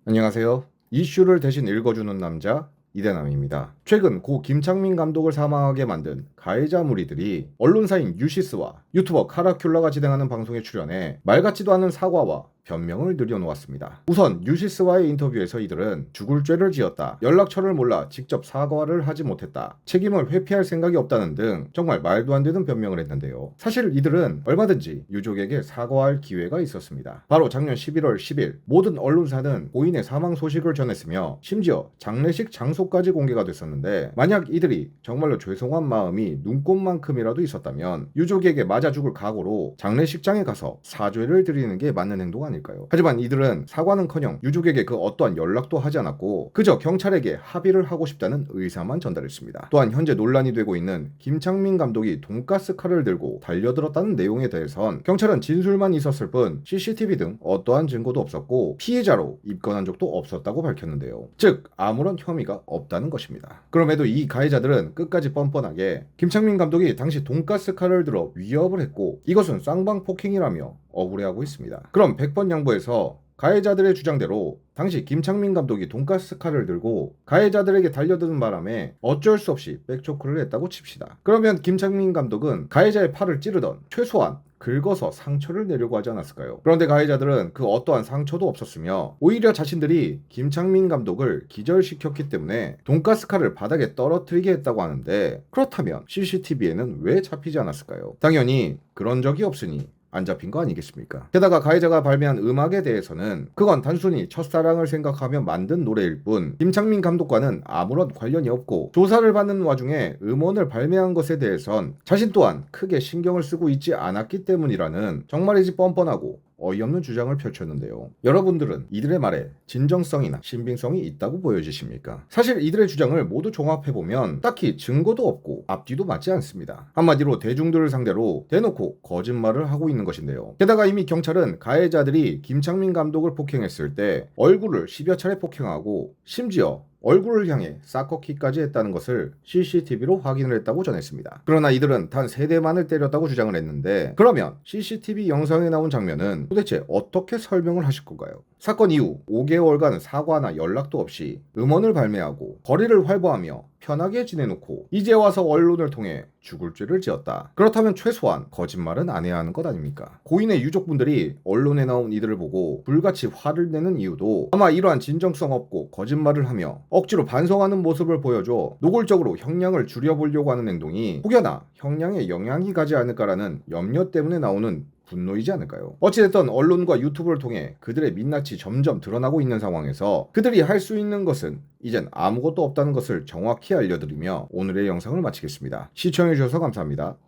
안녕하세요. 이슈를 대신 읽어주는 남자 이대남입니다. 최근 고 김창민 감독을 사망하게 만든 가해자 무리들이 언론사인 유시스와 유튜버 카라큘라가 진행하는 방송에 출연해 말 같지도 않은 사과와 변명을 늘여놓았습니다. 우선 유시스와의 인터뷰에서 이들은 죽을 죄를 지었다, 연락처를 몰라 직접 사과를 하지 못했다, 책임을 회피할 생각이 없다는 등 정말 말도 안 되는 변명을 했는데요. 사실 이들은 얼마든지 유족에게 사과할 기회가 있었습니다. 바로 작년 11월 10일 모든 언론사는 고인의 사망 소식을 전했으며 심지어 장례식 장소까지 공개가 됐었는데, 만약 이들이 정말로 죄송한 마음이 눈꼽만큼이라도 있었다면 유족에게 맞아 죽을 각오로 장례식장에 가서 사죄를 드리는 게 맞는 행동 아닐까요? 하지만 이들은 사과는커녕 유족에게 그 어떠한 연락도 하지 않았고 그저 경찰에게 합의를 하고 싶다는 의사만 전달했습니다. 또한 현재 논란이 되고 있는 김창민 감독이 돈가스 칼을 들고 달려들었다는 내용에 대해선 경찰은 진술만 있었을 뿐 CCTV 등 어떠한 증거도 없었고 피해자로 입건한 적도 없었다고 밝혔는데요. 즉 아무런 혐의가 없다는 것입니다. 그럼에도 이 가해자들은 끝까지 뻔뻔하게 김창민 감독이 당시 돈가스 칼을 들어 위협을 했고 이것은 쌍방폭행이라며 억울해하고 있습니다. 그럼 100번 양보해서 가해자들의 주장대로 당시 김창민 감독이 돈가스 칼을 들고 가해자들에게 달려드는 바람에 어쩔 수 없이 백초크를 했다고 칩시다. 그러면 김창민 감독은 가해자의 팔을 찌르던 최소한 긁어서 상처를 내려고 하지 않았을까요? 그런데 가해자들은 그 어떠한 상처도 없었으며 오히려 자신들이 김창민 감독을 기절시켰기 때문에 돈가스 칼을 바닥에 떨어뜨리게 했다고 하는데, 그렇다면 CCTV에는 왜 잡히지 않았을까요? 당연히 그런 적이 없으니 안 잡힌 거 아니겠습니까? 게다가 가해자가 발매한 음악에 대해서는 그건 단순히 첫사랑을 생각하며 만든 노래일 뿐 김창민 감독과는 아무런 관련이 없고, 조사를 받는 와중에 음원을 발매한 것에 대해선 자신 또한 크게 신경을 쓰고 있지 않았기 때문이라는 정말이지 뻔뻔하고 어이없는 주장을 펼쳤는데요. 여러분들은 이들의 말에 진정성이나 신빙성이 있다고 보여지십니까? 사실 이들의 주장을 모두 종합해보면 딱히 증거도 없고 앞뒤도 맞지 않습니다. 한마디로 대중들을 상대로 대놓고 거짓말을 하고 있는 것인데요. 게다가 이미 경찰은 가해자들이 김창민 감독을 폭행했을 때 얼굴을 10여 차례 폭행하고 심지어 얼굴을 향해 사커킥까지 했다는 것을 CCTV로 확인을 했다고 전했습니다. 그러나 이들은 단 3대만을 때렸다고 주장을 했는데, 그러면 CCTV 영상에 나온 장면은 도대체 어떻게 설명을 하실 건가요? 사건 이후 5개월간 사과나 연락도 없이 음원을 발매하고 거리를 활보하며 편하게 지내놓고 이제 와서 언론을 통해 죽을 죄를 지었다. 그렇다면 최소한 거짓말은 안 해야 하는 것 아닙니까? 고인의 유족분들이 언론에 나온 이들을 보고 불같이 화를 내는 이유도 아마 이러한 진정성 없고 거짓말을 하며 억지로 반성하는 모습을 보여줘 노골적으로 형량을 줄여보려고 하는 행동이 혹여나 형량에 영향이 가지 않을까라는 염려 때문에 나오는 분노이지 않을까요? 어찌됐든 언론과 유튜브를 통해 그들의 민낯이 점점 드러나고 있는 상황에서 그들이 할 수 있는 것은 이젠 아무것도 없다는 것을 정확히 알려드리며 오늘의 영상을 마치겠습니다. 시청해주셔서 감사합니다.